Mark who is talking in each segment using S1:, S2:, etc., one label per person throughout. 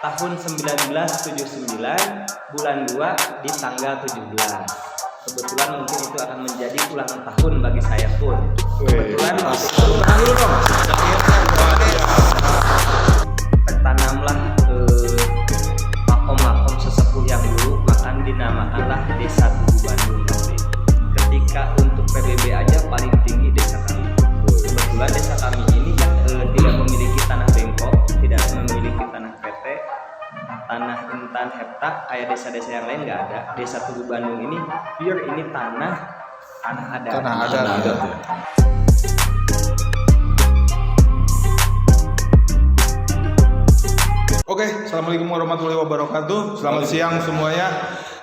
S1: tahun 1979 bulan 2 di tanggal 17. Kebetulan mungkin itu akan menjadi ulang tahun bagi saya pun. Kebetulan tertanamlah makom-makom sesepuh yang dulu, maka dinamakanlah Desa Tugu Bandung. Ketika untuk PBB aja paling tinggi desa kami. Kebetulan desa kami ini tidak memiliki tanah bengkok, tidak memiliki tanah PT, tanah intan hepta kayak desa-desa yang lain nggak ada. Desa Tugu Bandung ini pure ini tanah adat.
S2: Tanah adat. Oke, assalamualaikum warahmatullahi wabarakatuh. Selamat siang semuanya.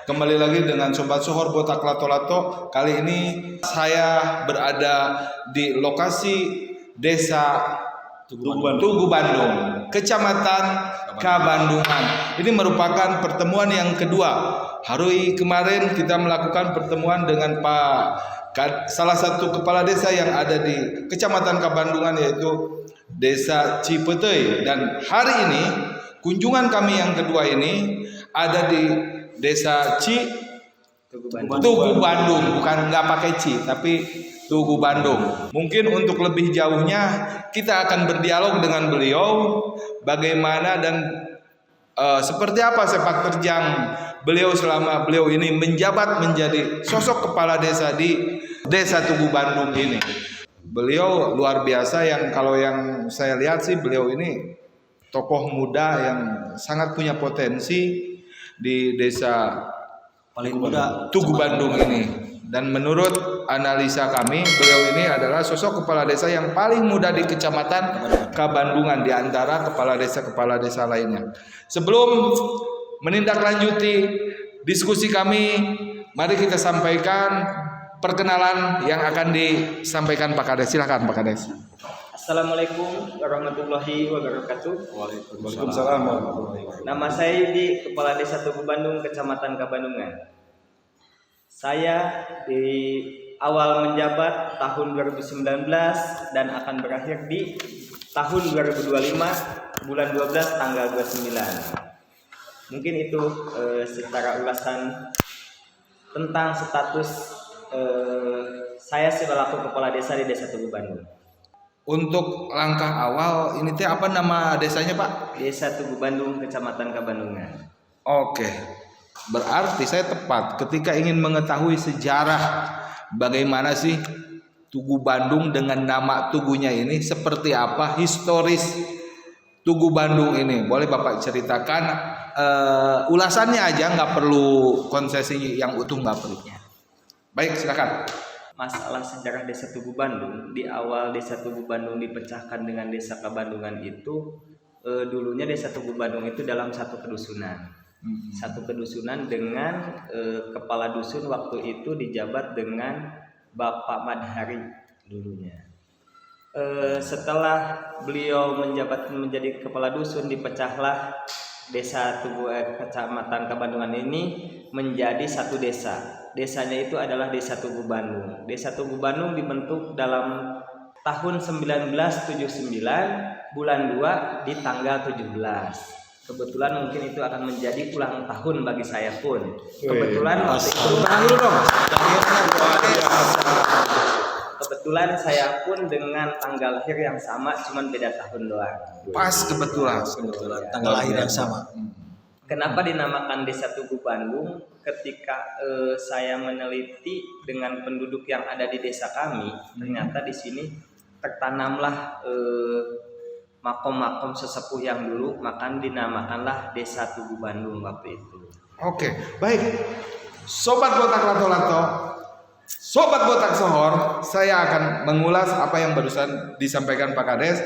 S2: Kembali lagi dengan Sobat Sohor Botak Lato-Lato. Kali ini saya berada di lokasi Desa Tugu Bandung, Kecamatan Kabandungan. Ini merupakan pertemuan yang kedua. Hari kemarin kita melakukan pertemuan dengan salah satu kepala desa yang ada di Kecamatan Kabandungan, yaitu Desa Cipeteuy. Dan hari ini kunjungan kami yang kedua ini ada di Desa Tugu Bandung, bukan nggak pakai Ci, tapi Tugu Bandung. Mungkin untuk lebih jauhnya kita akan berdialog dengan beliau bagaimana dan seperti apa sepak terjang beliau selama beliau ini menjabat menjadi sosok kepala desa di Desa Tugu Bandung ini. Beliau luar biasa, kalau yang saya lihat sih beliau ini tokoh muda yang sangat punya potensi di desa
S3: paling muda
S2: Tugu Bandung ini. Dan menurut analisa kami, beliau ini adalah sosok kepala desa yang paling muda di Kecamatan Kabandungan di antara kepala desa lainnya. Sebelum menindaklanjuti diskusi kami, mari kita sampaikan perkenalan yang akan disampaikan Pak Kades. Silakan Pak Kades.
S1: Assalamualaikum warahmatullahi wabarakatuh.
S2: Waalaikumsalam.
S1: Nama saya Yudi, Kepala Desa Tugu Bandung, Kecamatan Kabandungan. Saya di awal menjabat tahun 2019 dan akan berakhir di tahun 2025 bulan 12 tanggal 29. Mungkin itu secara ulasan tentang status saya selaku Kepala Desa di Desa Tugu Bandung.
S2: Untuk langkah awal ini teh apa nama desanya Pak?
S1: Desa Tugu Bandung, Kecamatan Kabandungan.
S2: Oke, berarti saya tepat ketika ingin mengetahui sejarah bagaimana sih Tugu Bandung dengan nama Tugunya ini, seperti apa historis Tugu Bandung ini. Boleh Bapak ceritakan ulasannya aja, nggak perlu konsesi yang utuh, nggak perlu. Baik, silakan.
S1: Masalah sejarah Desa Tugu Bandung, di awal Desa Tugu Bandung dipecahkan dengan Desa Kabandungan itu, dulunya Desa Tugu Bandung itu dalam satu kedusunan. Satu kedusunan dengan kepala dusun waktu itu dijabat dengan Bapak Madhari dulunya. Setelah beliau menjabat menjadi kepala dusun, dipecahlah Desa Tugu Kecamatan Kabandungan ini menjadi satu desa. Desanya itu adalah Desa Tugu Bandung. Desa Tugu Bandung dibentuk dalam tahun 1979 bulan 2 di tanggal 17. Kebetulan mungkin itu akan menjadi ulang tahun bagi saya pun. Kebetulan waktu itu kebetulan saya pun dengan tanggal lahir yang sama, cuman beda tahun doang.
S2: Pas kebetulan
S3: tanggal lahir yang sama.
S1: Kenapa dinamakan Desa Tugu Bandung? Ketika saya meneliti dengan penduduk yang ada di desa kami, ternyata di sini tertanamlah makom-makom sesepuh yang dulu, maka dinamakanlah Desa Tugu Bandung waktu itu.
S2: Oke, baik. Sobat Botak Lato-Lato, Sobat Botak Sohor, saya akan mengulas apa yang barusan disampaikan Pak Kades.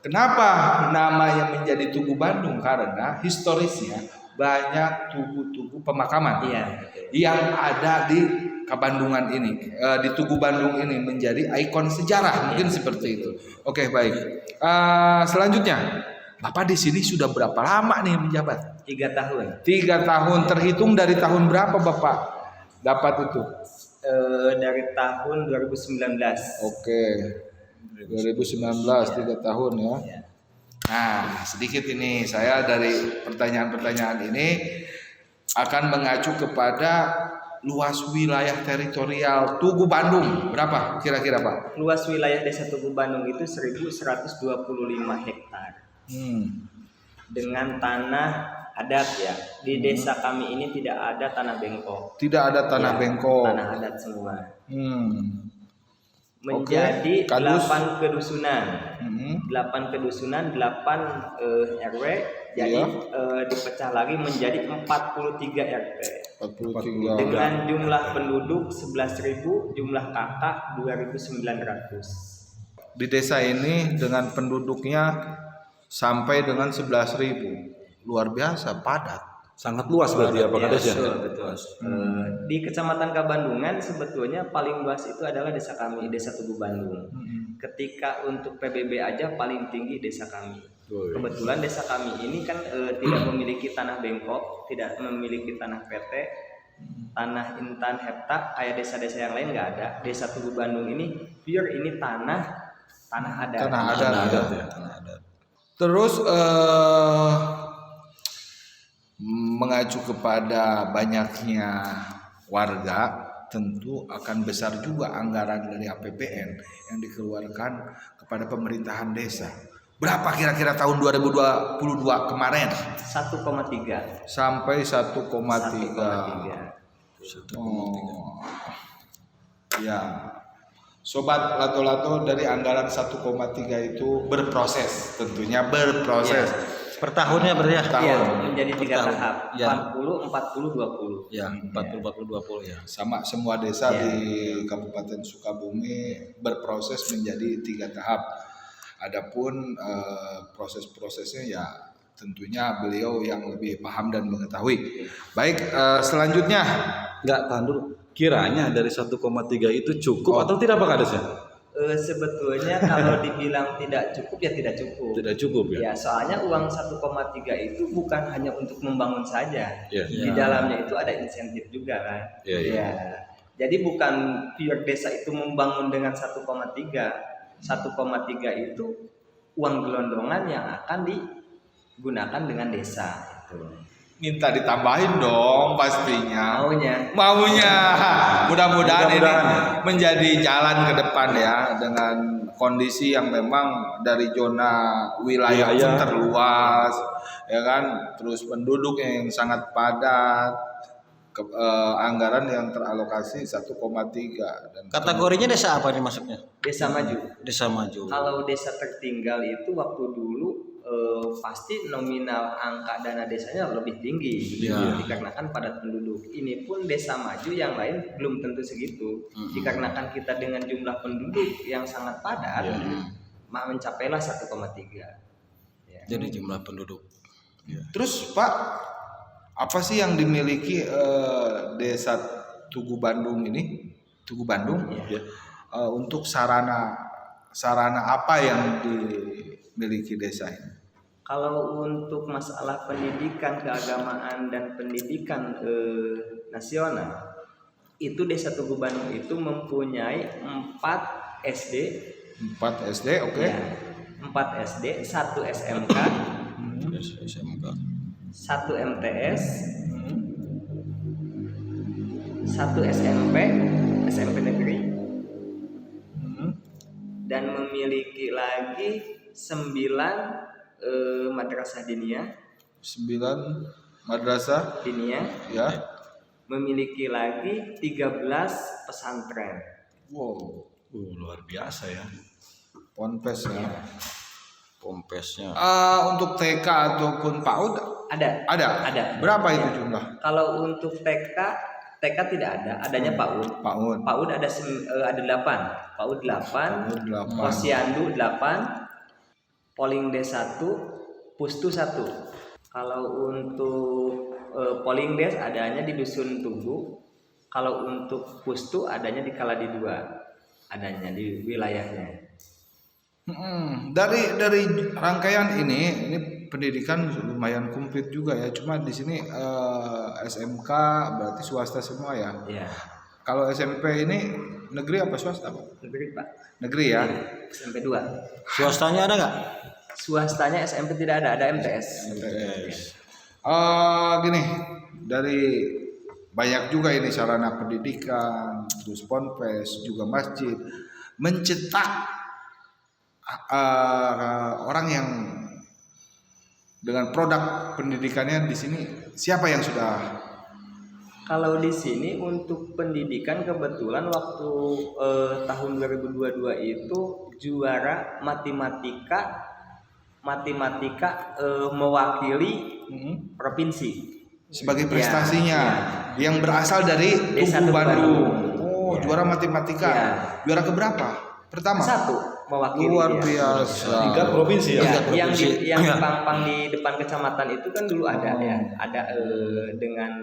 S2: Kenapa namanya menjadi Tugu Bandung? Karena historisnya banyak tugu-tugu pemakaman yang ada di Kabandungan ini, di Tugu Bandung ini menjadi ikon sejarah, mungkin seperti itu. Oke, baik. Selanjutnya, Bapak di sini sudah berapa lama nih menjabat?
S1: 3 tahun.
S2: 3 tahun, terhitung dari tahun berapa Bapak dapat itu?
S1: Dari tahun 2019.
S2: Oke. 2019, 3 tahun ya. Nah, sedikit ini saya dari pertanyaan-pertanyaan ini akan mengacu kepada luas wilayah teritorial Tugu Bandung. Berapa kira-kira, Pak?
S1: Luas wilayah Desa Tugu Bandung itu 1125 hektar. Dengan tanah adat ya. Di desa kami ini tidak ada tanah bengkok.
S2: Tidak ada tanah
S1: Ya,
S2: bengkok.
S1: Tanah adat semua.
S2: Oke,
S1: Menjadi
S2: kadus.
S1: 8 kedusunan. 8 kedusunan, 8 RW. Jadi
S2: Iya.
S1: dipecah lagi menjadi 43 RT.
S2: 43.
S1: Dengan jumlah penduduk 11.000, jumlah kakak 2.900.
S2: Di desa ini dengan penduduknya sampai dengan 11.000. Luar biasa padat.
S4: Sangat luas berarti ya Pak Kades ya?
S1: Betul. Di Kecamatan Kabandungan sebetulnya paling luas itu adalah desa kami, Desa Tugu Bandung. Ketika untuk PBB aja paling tinggi desa kami. Kebetulan desa kami ini kan tidak memiliki tanah bengkok, tidak memiliki tanah PT, tanah intan hepta kayak desa-desa yang lain nggak ada. Desa Tugu Bandung ini pure ini tanah adat.
S2: Tanah adat.
S4: ya.
S2: Terus mengacu kepada banyaknya warga, tentu akan besar juga anggaran dari APBN yang dikeluarkan kepada pemerintahan desa. Berapa kira-kira tahun 2022 kemarin?
S1: 1,3.
S2: Sampai 1,3.
S1: 1,3.
S2: Oh. Ya. Sobat Lato-Lato, dari anggaran 1,3 itu berproses, tentunya berproses.
S3: Per tahunnya berarti ya?
S1: Iya, menjadi 3
S3: tahun.
S1: tahap.
S3: Ya.
S1: 40, 40, 20.
S3: Ya, 40 ya.
S2: Sama semua desa
S1: Ya.
S2: di Kabupaten Sukabumi berproses menjadi 3 tahap. Adapun proses-prosesnya ya tentunya beliau yang lebih paham dan mengetahui. Baik, selanjutnya
S4: Enggak, tahan dulu. Kiranya dari 1,3 itu cukup atau tidak Pak Kades ya?
S1: Sebetulnya kalau dibilang tidak cukup ya tidak cukup.
S4: Tidak cukup ya?
S1: Ya, soalnya uang 1,3 itu bukan hanya untuk membangun saja.
S4: Iya.
S1: Di dalamnya itu ada insentif juga kan.
S4: Iya, iya.
S1: Ya. Jadi bukan pure desa itu membangun dengan 1,3. 1,3 itu uang gelondongan yang akan digunakan dengan desa itu.
S2: minta ditambahin dong pastinya.
S1: Maunya.
S2: Mudah-mudahan ini
S4: Mudah-mudahan.
S2: menjadi jalan ke depan ya, dengan kondisi yang memang dari zona wilayah pun
S4: Wilayah.
S2: terluas ya kan, terus penduduk yang sangat padat, anggaran yang teralokasi 1,3 dan
S3: Kategorinya desa apa nih masuknya?
S1: Desa maju.
S3: Desa maju.
S1: Kalau desa tertinggal itu waktu dulu pasti nominal angka dana desanya lebih tinggi
S3: Iya.
S1: dikarenakan padat penduduk. Ini pun desa maju yang lain belum tentu segitu. Dikarenakan kita dengan jumlah penduduk yang sangat padat, mencapailah 1,3. Ya.
S3: Jadi jumlah penduduk.
S2: Terus Pak, apa sih yang dimiliki desa Tugu Bandung ini? Tugu Bandung
S1: Iya.
S2: untuk sarana apa yang dimiliki desa ini?
S1: Kalau untuk masalah pendidikan keagamaan dan pendidikan nasional, itu desa Tugu Bandung itu mempunyai 4 SD,
S2: 4 SD, oke.
S1: ya, 4 SD, 1 SMK,
S3: SMK.
S1: 1 MTS, 1 SMP, SMP negeri, dan memiliki lagi 9 madrasah diniyah,
S2: 9 madrasah
S1: diniyah,
S2: ya.
S1: memiliki lagi 13 pesantren.
S2: Wow,
S4: Luar biasa ya.
S2: ponpes ya.
S3: Pompesnya.
S2: Untuk TK ataupun PAUD
S1: Ada.
S2: ada. Berapa itu jumlah?
S1: Kalau untuk TK tidak ada, adanya PAUD.
S2: PAUD.
S1: PAUD ada 8. PAUD 8,
S2: PAUD 8.
S1: Posyandu 8, Polingde 1, Pustu 1. Kalau untuk Polingdes adanya di Dusun Tugu. Kalau untuk Pustu adanya di Kaladi 2. Adanya di wilayahnya.
S2: Dari rangkaian ini pendidikan lumayan komplit juga ya. Cuma di sini SMK berarti swasta semua ya.
S1: Ya,
S2: Kalau SMP ini negeri apa swasta, Pak?
S1: negeri Pak.
S2: Negeri ya.
S1: SMP 2.
S3: Swastanya ada nggak?
S1: Swastanya SMP tidak ada MTS.
S2: Gini, dari banyak juga ini sarana pendidikan, terus ponpes, juga masjid, mencetak orang yang dengan produk pendidikannya di sini siapa yang sudah?
S1: Kalau di sini untuk pendidikan kebetulan waktu tahun 2022 itu juara matematika mewakili provinsi
S2: Sebagai prestasinya yang berasal dari
S1: Desa
S2: Tugu
S1: Tugu
S2: Bandung.
S1: Bandung.
S2: Juara matematika.
S1: Ya.
S2: Juara keberapa? Pertama.
S1: satu mewakili
S2: Luar
S1: dia.
S2: biasa.
S4: Tingkat provinsi ya.
S1: Ya, yang dipampang di depan kecamatan itu kan dulu ada ya, ada dengan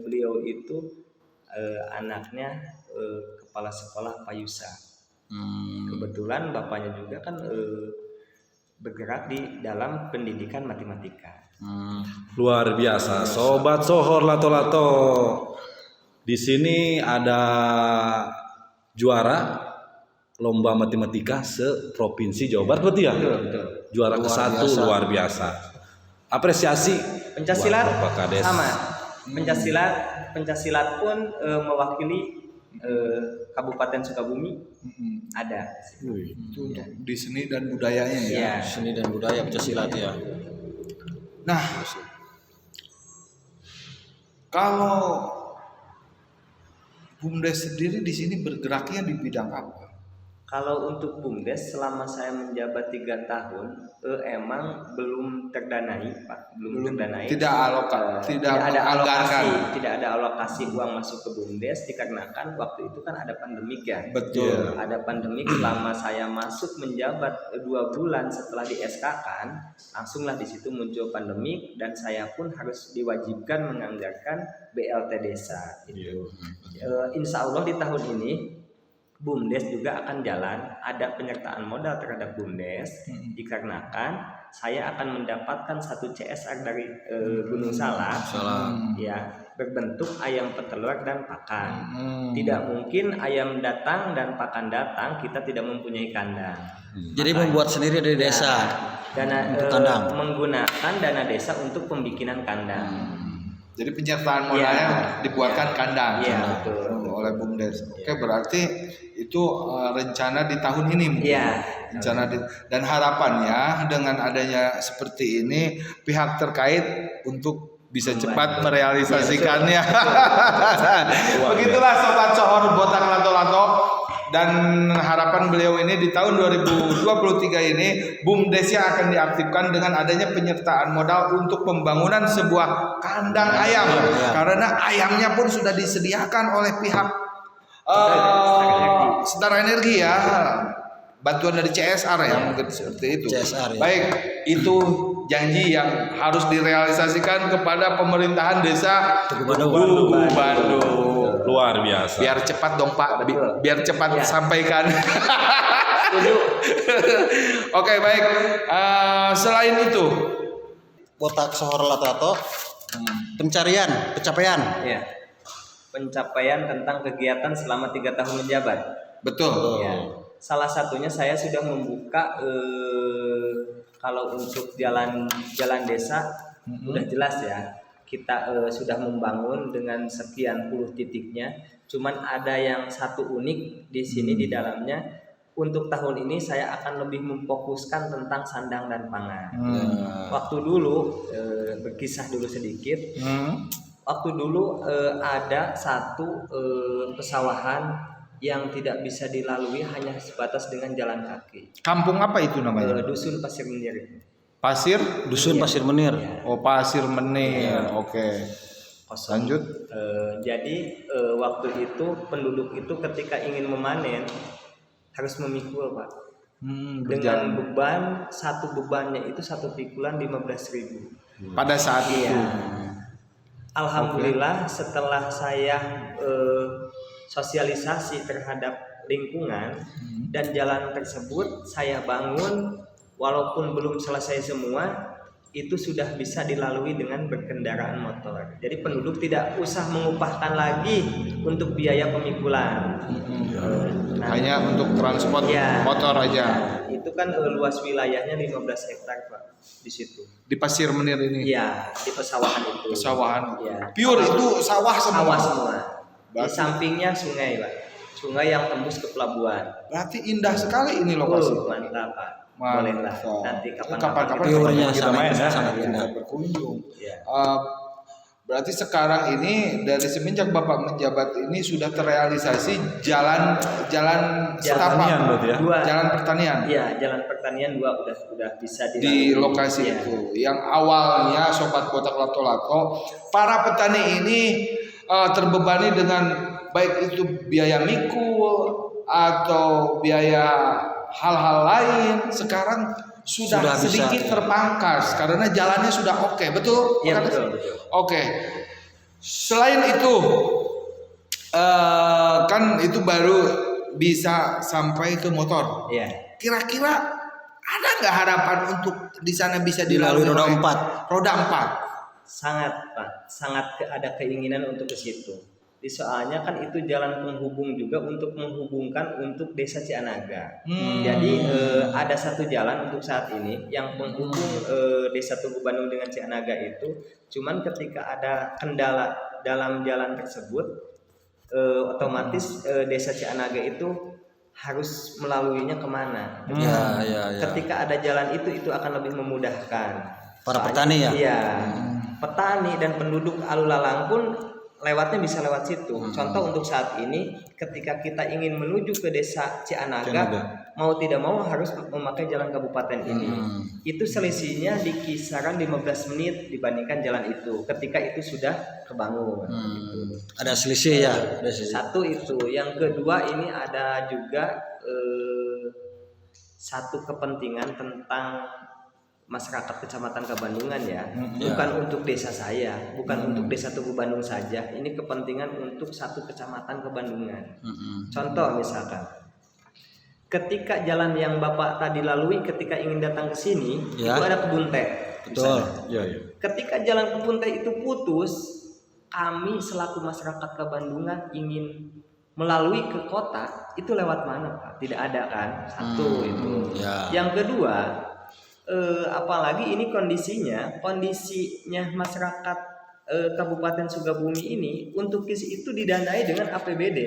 S1: beliau itu anaknya kepala sekolah Payusa. Kebetulan bapaknya juga kan bergerak di dalam pendidikan matematika.
S4: Luar biasa, sobat Sohor Lato-Lato. Di sini ada juara lomba matematika se-provinsi Jawa Barat berarti ya?
S1: Betul.
S4: Juara ke-1 luar biasa. Apresiasi
S1: Pencaksilat
S4: buat Bapak Kades.
S1: sama. Pencasilat pun mewakili Kabupaten Sukabumi ada.
S2: Itu untuk di seni dan budayanya ya.
S1: Ya.
S3: Seni dan budaya Pencaksilat ya.
S2: Nah, kalau BUMDes sendiri di sini bergeraknya di bidang apa?
S1: Kalau untuk BUMDes selama saya menjabat 3 tahun emang belum terdanai Pak, belum terdanai.
S2: Tidak
S1: Tidak ada
S2: menganggarkan.
S1: alokasi uang masuk ke BUMDes dikarenakan waktu itu kan ada pandemik ya.
S2: Betul.
S1: Ada pandemik selama saya masuk menjabat 2 bulan setelah di SK-kan, langsunglah di situ muncul pandemik dan saya pun harus diwajibkan menganggarkan BLT desa gitu. Insya Allah di tahun ini BUMDes juga akan jalan, ada penyertaan modal terhadap BUMDes dikarenakan saya akan mendapatkan 1 CSR dari Gunung Salak ya, berbentuk ayam petelur dan pakan. Tidak mungkin ayam datang dan pakan datang kita tidak mempunyai kandang.
S3: Jadi membuat sendiri dari desa.
S1: Dana
S3: kandang.
S1: menggunakan dana desa untuk pembikinan kandang.
S2: Jadi penyertaan modalnya dibuatkan kandang
S1: Iya, betul.
S2: oleh BUMDes. Oke, berarti itu rencana di tahun ini mungkin.
S1: Iya.
S2: Dan harapannya dengan adanya seperti ini pihak terkait untuk bisa cepat merealisasikannya. Begitulah sobat Sohor Botak Lato-Lato. Dan harapan beliau ini di tahun 2023 ini BUMDesnya akan diaktifkan dengan adanya penyertaan modal untuk pembangunan sebuah kandang ayam. Karena ayamnya pun sudah disediakan oleh pihak Setara Energi ya. Bantuan dari CSR ya, mungkin seperti itu.
S3: CSR, ya.
S2: Baik, itu janji yang harus direalisasikan kepada pemerintahan desa Tugu Bandung.
S4: Luar biasa.
S2: Biar cepat dong Pak, biar cepat sampaikan. Oke, baik. Selain itu,
S3: Botak Sohor Lato-Lato, pencapaian.
S1: Ya. Pencapaian tentang kegiatan selama 3 tahun menjabat.
S2: betul.
S1: Ya. Salah satunya saya sudah membuka kalau untuk jalan desa udah jelas ya. Kita sudah membangun dengan sekian puluh titiknya. Cuman ada yang satu unik di sini di dalamnya. Untuk tahun ini saya akan lebih memfokuskan tentang sandang dan pangan. Waktu dulu berkisah dulu sedikit. Waktu dulu ada satu pesawahan yang tidak bisa dilalui hanya sebatas dengan jalan kaki.
S2: Kampung apa itu namanya?
S1: Dusun Pasir Menir.
S3: Dusun Pasir Menir.
S2: Oh, Pasir Menir. Oke. Lanjut.
S1: Jadi waktu itu penduduk itu ketika ingin memanen harus memikul Pak. Dengan beban, satu bebannya itu 1 pikulan 15.000.
S2: Pada saat itu.
S1: Alhamdulillah setelah saya sosialisasi terhadap lingkungan dan jalan tersebut saya bangun walaupun belum selesai semua itu sudah bisa dilalui dengan berkendaraan motor. Jadi penduduk tidak usah mengupahkan lagi untuk biaya pemikulan.
S2: Hanya untuk transport motor aja.
S1: itu kan luas wilayahnya 15 hektar Pak di situ.
S2: Di Pasir Menir ini.
S1: Iya, di pesawahan itu.
S2: Pesawahan.
S1: Iya.
S2: Pure itu sawah semua.
S1: Sawah semua. Di
S2: Berarti-
S1: sampingnya sungai Pak. Sungai yang tembus ke pelabuhan.
S2: Berarti indah sekali ini lokasi.
S1: Mantap Pak.
S2: Mantap.
S1: Bolehlah nanti
S2: Kapan-kapan
S3: Purenya
S4: kita
S3: sangat
S4: main, ya.
S3: sangat
S2: kita
S3: indah.
S2: berkunjung.
S1: Iya.
S2: Berarti sekarang ini dari semenjak Bapak menjabat ini sudah terrealisasi jalan setapak,
S4: pertanian berarti ya?
S1: Dua.
S2: jalan pertanian
S1: Iya, jalan pertanian udah bisa
S2: di
S1: dilalui.
S2: lokasi
S1: Iya.
S2: itu. Yang awalnya Sobat Botak Lato-Lato, para petani ini terbebani dengan baik itu biaya mikul atau biaya hal-hal lain, sekarang sudah
S3: Sudah bisa,
S2: sedikit
S3: ya.
S2: terpangkas karena jalannya sudah oke, betul?
S1: Iya,
S2: Bukan?
S1: betul.
S2: Oke. Selain itu, kan itu baru bisa sampai ke motor.
S1: Iya.
S2: Kira-kira ada nggak harapan untuk di sana bisa
S3: Dilalui
S2: dilalui
S3: roda
S2: oleh
S3: 4.
S2: Roda 4.
S1: Sangat Pak, ada keinginan untuk ke situ. Soalnya kan itu jalan penghubung juga untuk menghubungkan untuk desa Cianaga. Jadi ada satu jalan untuk saat ini yang menghubung desa Tugu Bandung dengan Cianaga itu. Cuman ketika ada kendala dalam jalan tersebut, otomatis desa Cianaga itu harus melaluinya kemana?
S3: Ya.
S1: Ketika ada jalan itu akan lebih memudahkan.
S3: Para petani ya?
S1: Iya. Petani dan penduduk Alulalang pun lewatnya bisa lewat situ. Contoh untuk saat ini ketika kita ingin menuju ke desa Cianaga, mau tidak mau harus memakai jalan kabupaten ini. Itu selisihnya di kisaran 15 menit dibandingkan jalan itu ketika itu sudah kebangun. Gitu.
S3: Ada selisih ya, ada selisih.
S1: Satu itu, yang kedua ini ada juga satu kepentingan tentang masyarakat Kecamatan Kabandungan ya, bukan untuk desa saya, bukan untuk desa Tugu Bandung saja. Ini kepentingan untuk satu kecamatan Kabandungan. Contoh misalkan, ketika jalan yang Bapak tadi lalui ketika ingin datang ke sini,
S3: Ya.
S1: itu ada kebun teh.
S3: Betul.
S4: Iya.
S1: Ketika jalan kebun teh itu putus, kami selaku masyarakat Kabandungan ingin melalui ke kota, itu lewat mana Pak? Tidak ada kan? Satu itu.
S3: Ya.
S1: Yang kedua, apalagi ini kondisinya masyarakat Kabupaten Sukabumi ini untuk KIS itu didanai dengan APBD,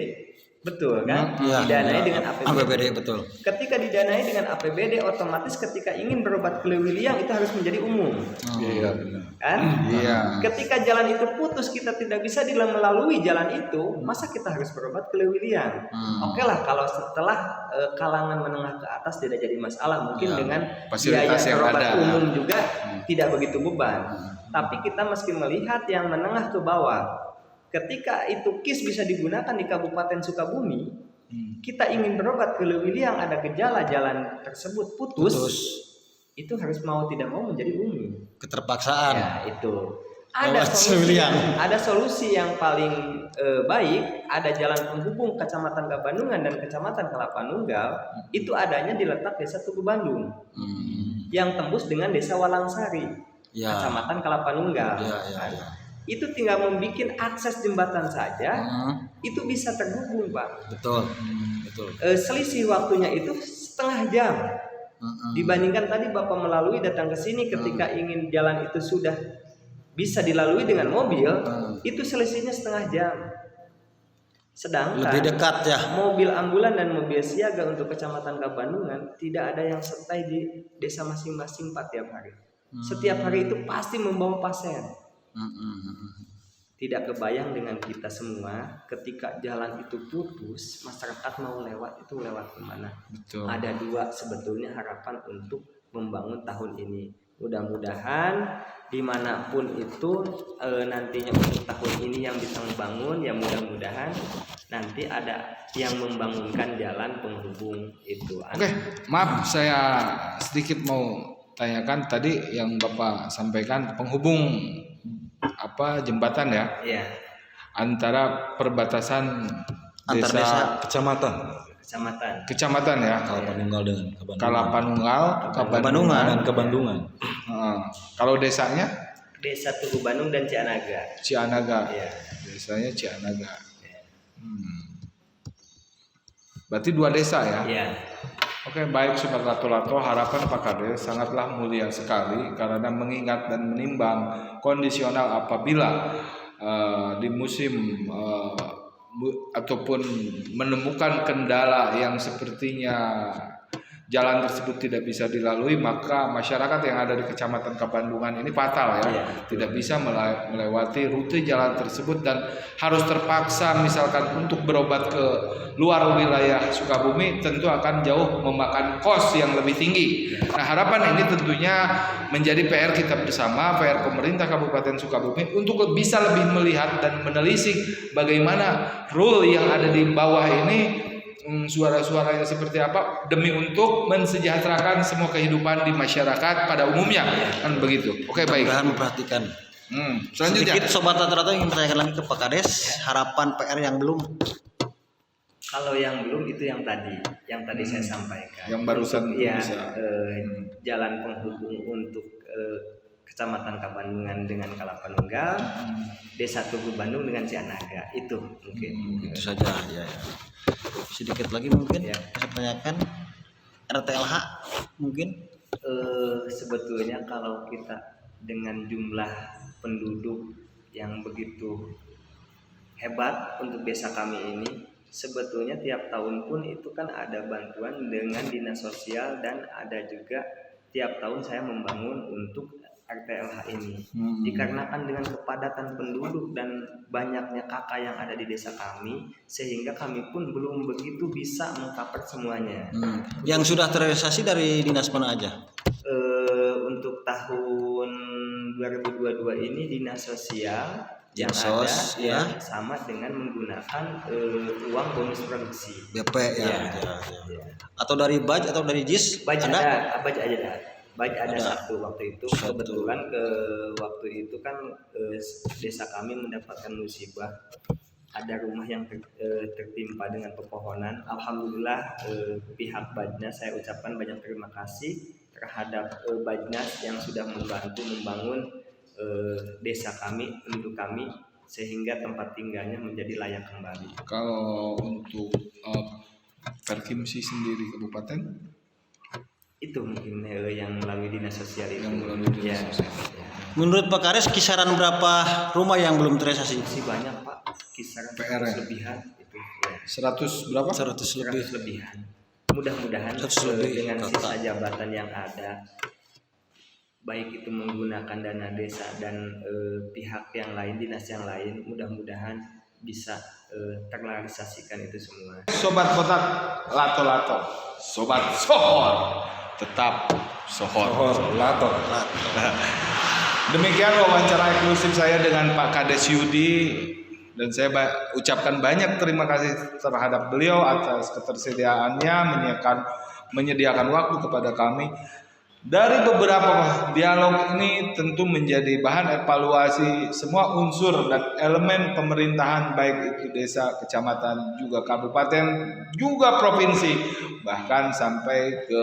S1: betul kan?
S3: Ya,
S1: Didanai
S3: ya.
S1: dengan APBD.
S3: APBD betul.
S1: Ketika didanai dengan APBD, otomatis ketika ingin berobat ke Lewiliang itu harus menjadi umum,
S2: Iya benar.
S1: kan?
S2: Iya.
S1: Ketika jalan itu putus, kita tidak bisa melalui jalan itu, masa kita harus berobat ke Lewiliang? Oke lah, kalau setelah kalangan menengah ke atas tidak jadi masalah, mungkin
S3: Ya,
S1: dengan
S2: fasilitas
S1: biaya
S2: yang
S1: berobat
S2: ada.
S1: umum juga tidak begitu beban. Tapi kita mesti melihat yang menengah ke bawah. Ketika itu KIS bisa digunakan di Kabupaten Sukabumi, kita ingin berobat ke Lewiliang, ada gejala jalan tersebut putus. Itu harus mau tidak mau menjadi umum.
S3: Keterpaksaan.
S1: Ya, itu.
S3: Lewat Lewiliang.
S1: Ada solusi yang paling baik, ada jalan penghubung Kecamatan Kabandungan dan Kecamatan Kelapa Nunggal, itu adanya di letak Desa Tugu Bandung. Yang tembus dengan Desa Walangsari,
S3: Ya.
S1: Kecamatan Kelapa Nunggal.
S3: Ya.
S1: Itu tinggal membuat akses jembatan saja, itu bisa terhubung, Pak.
S3: Betul.
S1: Selisih waktunya itu setengah jam. Dibandingkan tadi Bapak melalui datang ke sini ketika ingin jalan itu sudah bisa dilalui dengan mobil, itu selisihnya setengah jam. Sedangkan
S3: Lebih dekat ya.
S1: mobil ambulan dan mobil siaga untuk Kecamatan Kabandungan tidak ada yang setai di desa masing-masing Pak tiap hari. Setiap hari itu pasti membawa pasien. Tidak kebayang dengan kita semua ketika jalan itu putus, masyarakat mau lewat itu lewat kemana?
S2: Betul.
S1: Ada dua sebetulnya harapan untuk membangun tahun ini. Mudah-mudahan dimanapun itu nantinya untuk tahun ini yang bisa membangun, ya mudah-mudahan nanti ada yang membangunkan jalan penghubung itu.
S2: Oke, maaf saya sedikit mau tanyakan tadi yang Bapak sampaikan penghubung jembatan ya
S1: Ya,
S2: antara perbatasan
S3: Antar
S2: desa
S3: desa.
S2: kecamatan ya
S3: Kalpanunggal dengan Kabandungan.
S2: Kalapanunggal,
S3: Kabandungan.
S4: Dan Kebandungan.
S2: Kalau desanya
S1: Desa Tugu Bandung dan Cianaga.
S2: Cianaga.
S1: Ya.
S2: Desanya Cianaga. Berarti dua desa ya.
S1: Ya.
S2: Oke, baik Sobat Lato-Lato, harapan Pak Kades sangatlah mulia sekali karena mengingat dan menimbang kondisional apabila di musim ataupun menemukan kendala yang sepertinya jalan tersebut tidak bisa dilalui, maka masyarakat yang ada di Kecamatan Kabandungan ini fatal ya, tidak bisa melewati rute jalan tersebut dan harus terpaksa misalkan untuk berobat ke luar wilayah Sukabumi tentu akan jauh memakan kos yang lebih tinggi. Nah, harapan ini tentunya menjadi PR kita bersama, PR pemerintah Kabupaten Sukabumi untuk bisa lebih melihat dan menelisik bagaimana rule yang ada di bawah ini, suara-suaranya seperti apa demi untuk mensejahterakan semua kehidupan di masyarakat pada umumnya, kan begitu. Oke, baik.
S3: Mudah-mudahan memperhatikan.
S2: Selanjutnya
S3: Sedikit Sobat Lato-Lato ingin bertanyakan lagi ke Pak Kades, harapan PR yang belum.
S1: Kalau yang belum itu yang tadi saya sampaikan.
S2: yang barusan
S1: Ya,
S2: bisa.
S1: jalan penghubung untuk Kecamatan Kabandungan dengan Kalapanunggal, Desa Tugu Bandung dengan Cianaga, itu mungkin.
S3: Itu saja ya. Sedikit lagi mungkin
S1: Ya.
S3: saya tanyakan RTLH mungkin.
S1: Sebetulnya kalau kita dengan jumlah penduduk yang begitu hebat untuk desa kami ini, sebetulnya tiap tahun pun itu kan ada bantuan dengan dinas sosial dan ada juga tiap tahun saya membangun untuk RTLH ini. Dikarenakan dengan kepadatan penduduk dan banyaknya kakak yang ada di desa kami, sehingga kami pun belum begitu bisa mengcover semuanya.
S3: Yang sudah terrealisasi dari dinas mana aja?
S1: Untuk tahun 2022 ini dinas sosial yang
S3: Dinsos,
S1: ada
S3: ya.
S1: sama dengan menggunakan uang bonus produksi.
S3: BP ya.
S1: Ya.
S3: Atau dari BAJ atau dari JIS?
S1: Baik
S3: Ada?
S1: ada. Baik ada
S3: Ada.
S1: satu waktu itu.
S3: Satu.
S1: Kebetulan waktu itu kan desa kami mendapatkan musibah. Ada rumah yang tertimpa dengan pepohonan. Alhamdulillah pihak Bajnas saya ucapkan banyak terima kasih terhadap Bajnas yang sudah membantu membangun desa kami, penduduk kami, sehingga tempat tinggalnya menjadi layak kembali.
S2: Kalau untuk Perkimsi sendiri kabupaten,
S1: Itu mungkin yang melalui dinas sosial itu.
S2: Yang melalui dinas sosial.
S1: Ya.
S3: Menurut Pak Kades kisaran berapa rumah yang belum terrealisasi?
S1: Masih banyak Pak, kisaran
S2: PR.
S1: 100 lebihan itu. Ya.
S2: 100 berapa?
S3: 100 lebih.
S1: 100 lebihan. Mudah-mudahan
S3: 100 lebih,
S1: dengan
S3: Kakak.
S1: sisa jabatan yang ada, baik itu menggunakan dana desa dan pihak yang lain, dinas yang lain, mudah-mudahan bisa terrealisasikan itu semua.
S2: Sobat Botak Lato-Lato, Sobat Sohor, tetap Sohor Lato. Demikian wawancara eksklusif saya dengan Pak Kades Yudi, dan saya ucapkan banyak terima kasih terhadap beliau atas ketersediaannya menyediakan waktu kepada kami. Dari beberapa dialog ini tentu menjadi bahan evaluasi semua unsur dan elemen pemerintahan, baik itu desa, kecamatan, juga kabupaten, juga provinsi, bahkan sampai ke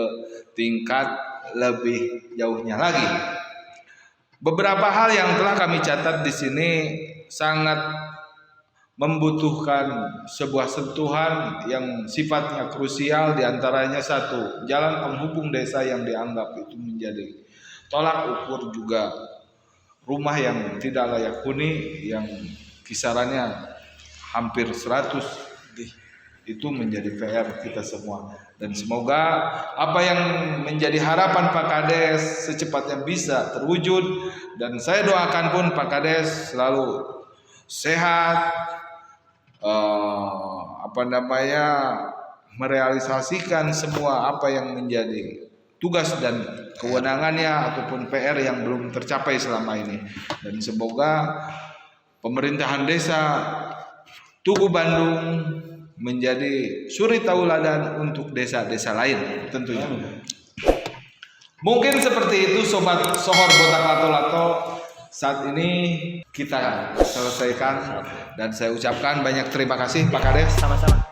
S2: tingkat lebih jauhnya lagi. Beberapa hal yang telah kami catat di sini sangat membutuhkan sebuah sentuhan yang sifatnya krusial, diantaranya satu, jalan penghubung desa yang dianggap itu menjadi tolak ukur, juga rumah yang tidak layak huni yang kisarannya hampir 100 itu menjadi PR kita semua, dan semoga apa yang menjadi harapan Pak Kades secepatnya bisa terwujud, dan saya doakan pun Pak Kades selalu sehat, merealisasikan semua apa yang menjadi tugas dan kewenangannya ataupun PR yang belum tercapai selama ini, dan semoga pemerintahan desa Tugu Bandung menjadi suri tauladan untuk desa-desa lain tentunya. Mungkin seperti itu Sobat Sohor Botak Lato-Lato. Saat ini kita selesaikan, dan saya ucapkan banyak terima kasih Pak Kades.
S1: Sama-sama.